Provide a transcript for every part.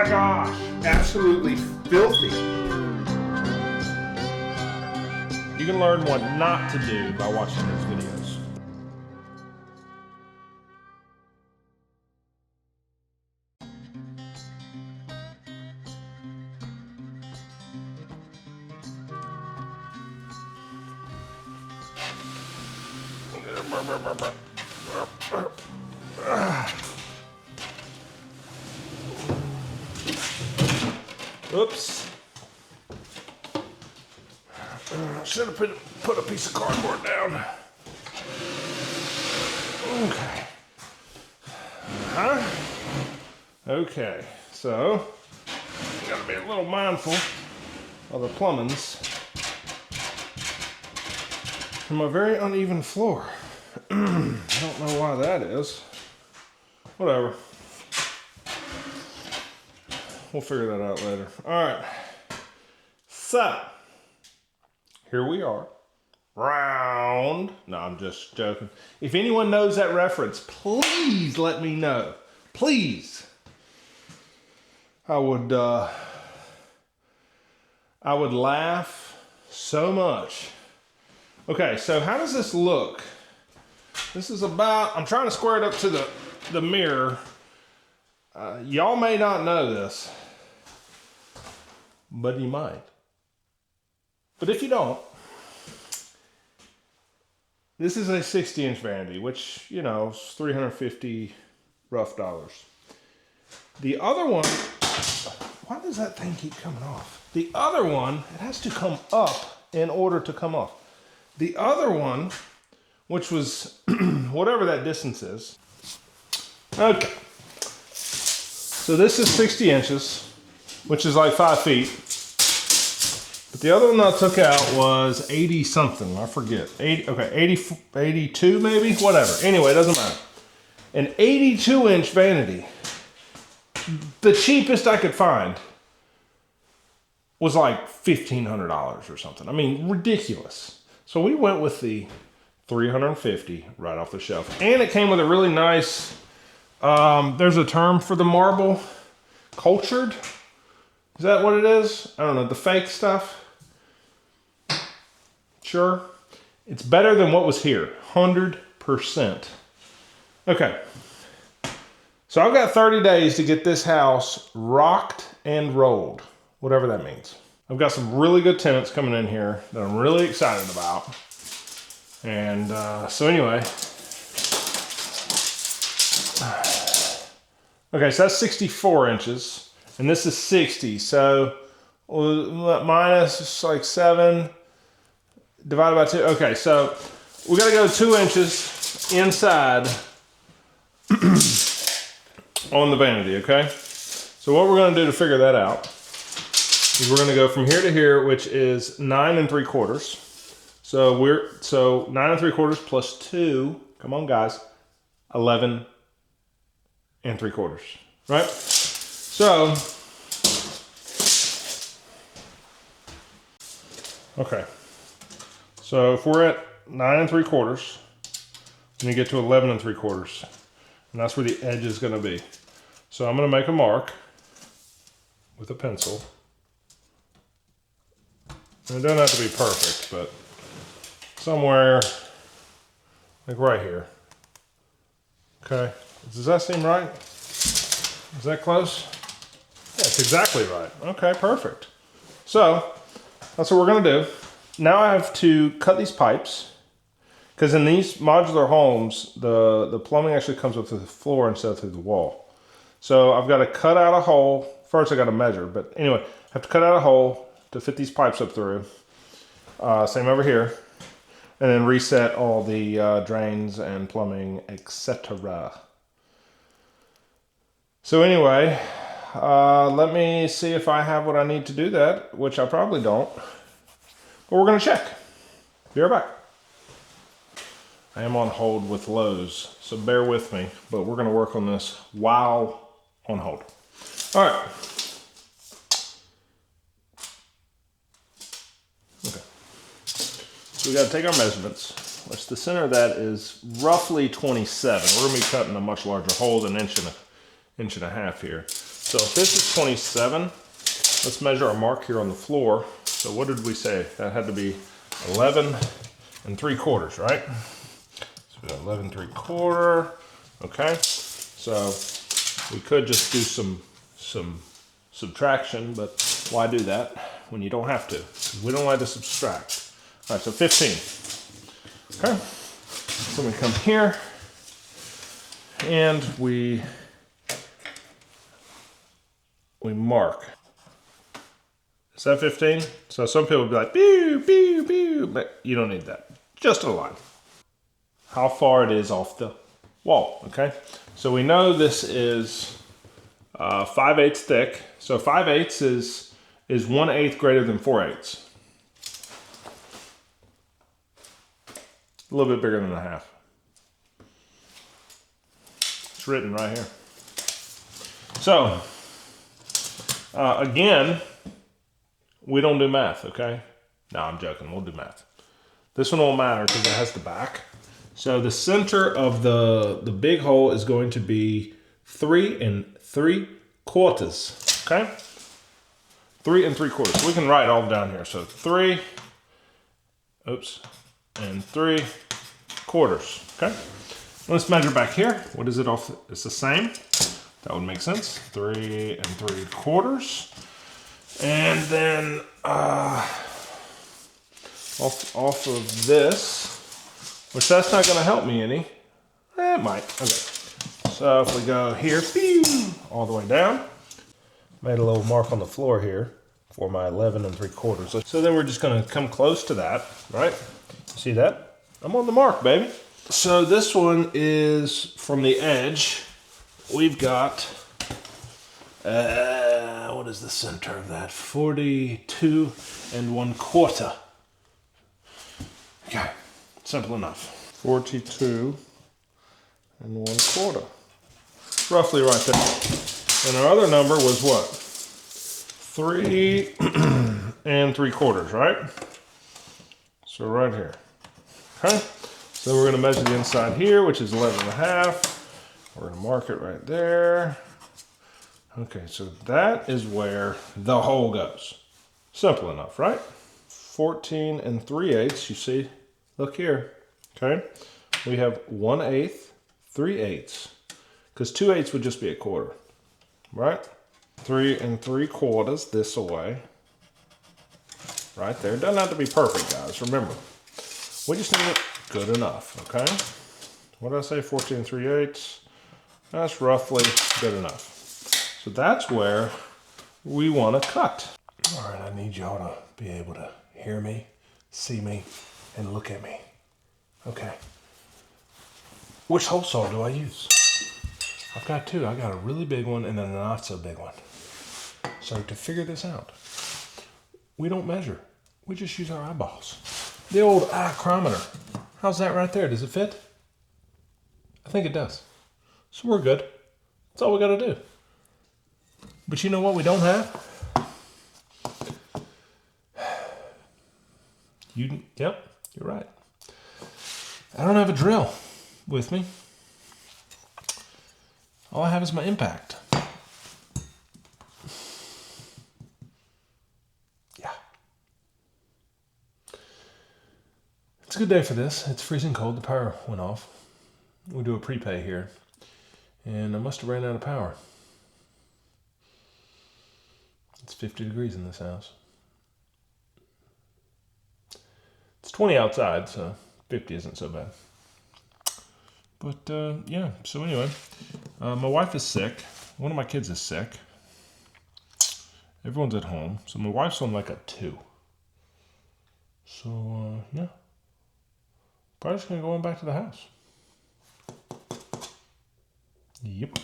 my gosh, absolutely filthy. You can learn what not to do by watching these videos. Oops. Should have put a piece of cardboard down. Okay. Okay, so you gotta be a little mindful of the plumbings from a very uneven floor. I don't know why that is. Whatever. We'll figure that out later. All right. So, here we are. Round. No, I'm just joking. If anyone knows that reference, please let me know. Please. I would laugh so much. Okay, so how does this look? This is about, I'm trying to square it up to the mirror. Y'all may not know this, but you might. But if you don't, this is a 60-inch vanity, which, you know, is 350 rough dollars. The other one, why does that thing keep coming off? The other one, it has to come up in order to come off. The other one, which was whatever that distance is. Okay. So this is 60 inches, which is like 5 feet. But the other one I took out was 80 something, I forget. 80, okay, 82 maybe, whatever. Anyway, it doesn't matter. An 82-inch vanity, the cheapest I could find, was like $1,500 or something. I mean, ridiculous. So we went with the 350 right off the shelf. And it came with a really nice, there's a term for the marble, cultured. Is that what it is? I don't know, the fake stuff. Sure. It's better than what was here, 100%. Okay. So I've got 30 days to get this house rocked and rolled, whatever that means. I've got some really good tenants coming in here that I'm really excited about. And so anyway. Okay, so that's 64 inches. And this is 60. So minus like 7 divided by 2. Okay, so we got to go 2 inches inside on the vanity, okay? So what we're going to do to figure that out is we're going to go from here to here, which is 9 3/4. So 9 3/4 plus 2, come on guys, 11 3/4, right? So, okay. So if we're at 9 3/4, then you get to 11 3/4, and that's where the edge is going to be. So I'm going to make a mark with a pencil. And it doesn't have to be perfect, but somewhere like right here. Okay, does that seem right? Is that close? Yeah, it's exactly right. Okay, perfect. So that's what we're going to do. Now I have to cut these pipes, because in these modular homes, the plumbing actually comes up through the floor instead of through the wall. So I've got to cut out a hole. First I got to measure, but anyway, I have to cut out a hole to fit these pipes up through. Same over here. And then reset all the drains and plumbing, etc. So anyway, let me see if I have what I need to do that, which I probably don't. But we're going to check. Be right back. I am on hold with Lowe's, so bear with me, but we're going to work on this while on hold. All right. Okay. So we got to take our measurements, which the center of that is roughly 27. We're going to be cutting a much larger hole than an inch and a half here. So if this is 27, let's measure our mark here on the floor. So what did we say? That had to be 11 3/4, right? So we got 11 3/4. Okay. So we could just do some subtraction, but why do that when you don't have to? We don't like to subtract. All right, so 15. Okay. So we come here and we mark. Is that 15? So some people will be like, pew, pew, pew, but you don't need that. Just a line. How far it is off the wall, okay? So we know this is 5/8 thick. So 5/8 is 1/8 greater than 4/8. A little bit bigger than a half. It's written right here. So, again, we don't do math, okay? No, I'm joking. We'll do math. This one won't matter because it has the back. So the center of the big hole is going to be 3 3/4, okay? 3 3/4. So we can write all down here. So 3, and 3/4, okay? Let's measure back here. What is it off? It's the same. That would make sense. 3 3/4. And then off of this, which that's not going to help me any. It might. Okay. So if we go here, all the way down, made a little mark on the floor here for my 11 3/4. So then we're just going to come close to that, right? See that? I'm on the mark, baby. So this one is from the edge. We've got, what is the center of that? 42 1/4. Okay, simple enough. 42 1/4. Roughly right there. And our other number was what? 3 3/4, right? So right here. Okay. So we're going to measure the inside here, which is 11 1/2. We're going to mark it right there. Okay, so that is where the hole goes. Simple enough, right? 14 3/8, you see, look here, okay? We have 1/8, 3/8, because 2/8 would just be 1/4, right? 3 3/4 this away, right there. It doesn't have to be perfect, guys, remember. We just need it good enough, okay? What did I say, 14 3/8? That's roughly good enough. So that's where we want to cut. All right, I need y'all to be able to hear me, see me, and look at me. Okay. Which hole saw do I use? I've got two. I got a really big one and then a not so big one. So to figure this out, we don't measure. We just use our eyeballs. The old eye-chrometer. How's that right there? Does it fit? I think it does. So we're good. That's all we got to do. But you know what we don't have? Yep, you're right. I don't have a drill with me. All I have is my impact. Yeah. It's a good day for this. It's freezing cold. The power went off. We do a prepay here. And I must have ran out of power. It's 50 degrees in this house. It's 20 outside, so 50 isn't so bad. But yeah, so anyway, my wife is sick. One of my kids is sick. Everyone's at home. So my wife's on like a 2. So yeah, probably just gonna go on back to the house. Yep.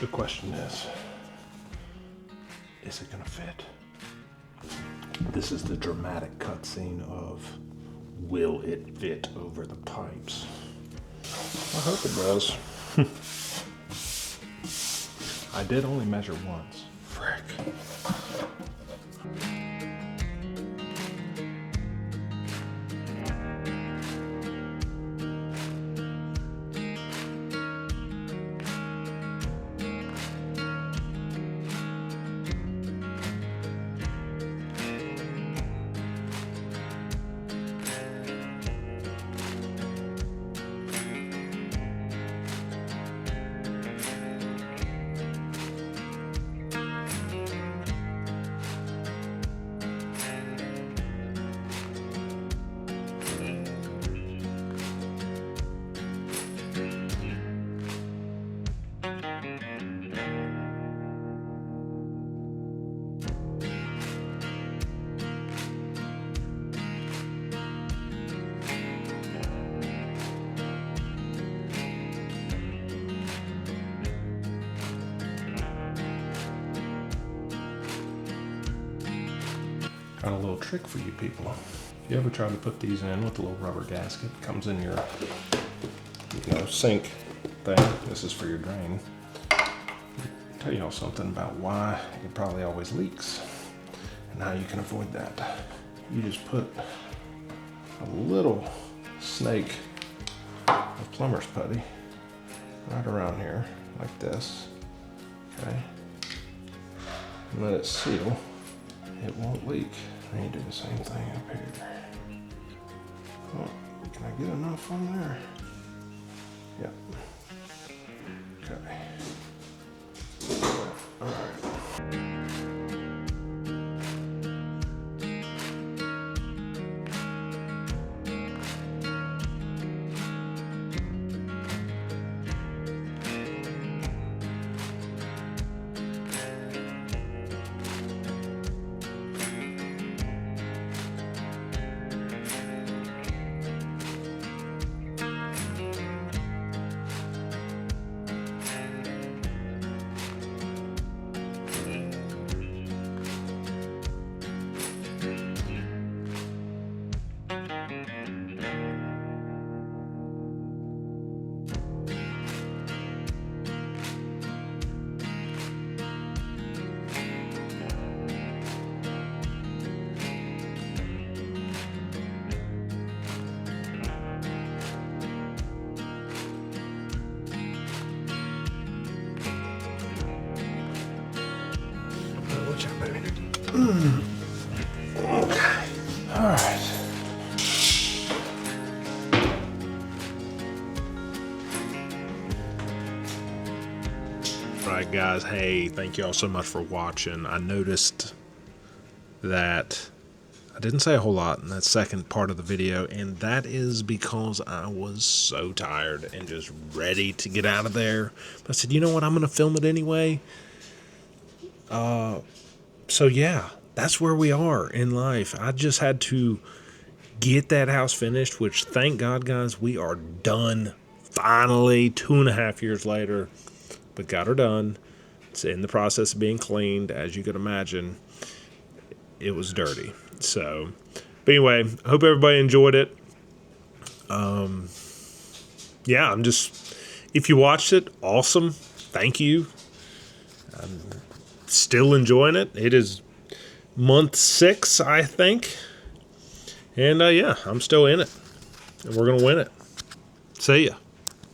The question is, Is it gonna fit? This is the dramatic cutscene of will it fit over the pipes? I hope it does. I did only measure once. Frick. Got a little trick for you people. If you ever try to put these in with a little rubber gasket, it comes in your, sink thing. This is for your drain. I'll tell y'all something about why it probably always leaks and how you can avoid that. You just put a little snake of plumber's putty right around here like this, okay? And let it seal. It won't leak. And you do the same thing up here. Oh, can I get enough on there? Yep. Okay. All right. Okay. All right. All right, guys. Hey, thank you all so much for watching. I noticed that I didn't say a whole lot in that second part of the video, and that is because I was so tired and just ready to get out of there. But I said, you know what? I'm going to film it anyway. So yeah, that's where we are in life. I just had to get that house finished, which thank God, guys, we are done finally 2.5 years later, but got her done. It's in the process of being cleaned. As you could imagine, it was dirty. So, but anyway, I hope everybody enjoyed it. Yeah, if you watched it, awesome. Thank you. Still enjoying it. It is month 6, I think. And yeah, I'm still in it. And we're going to win it. See ya.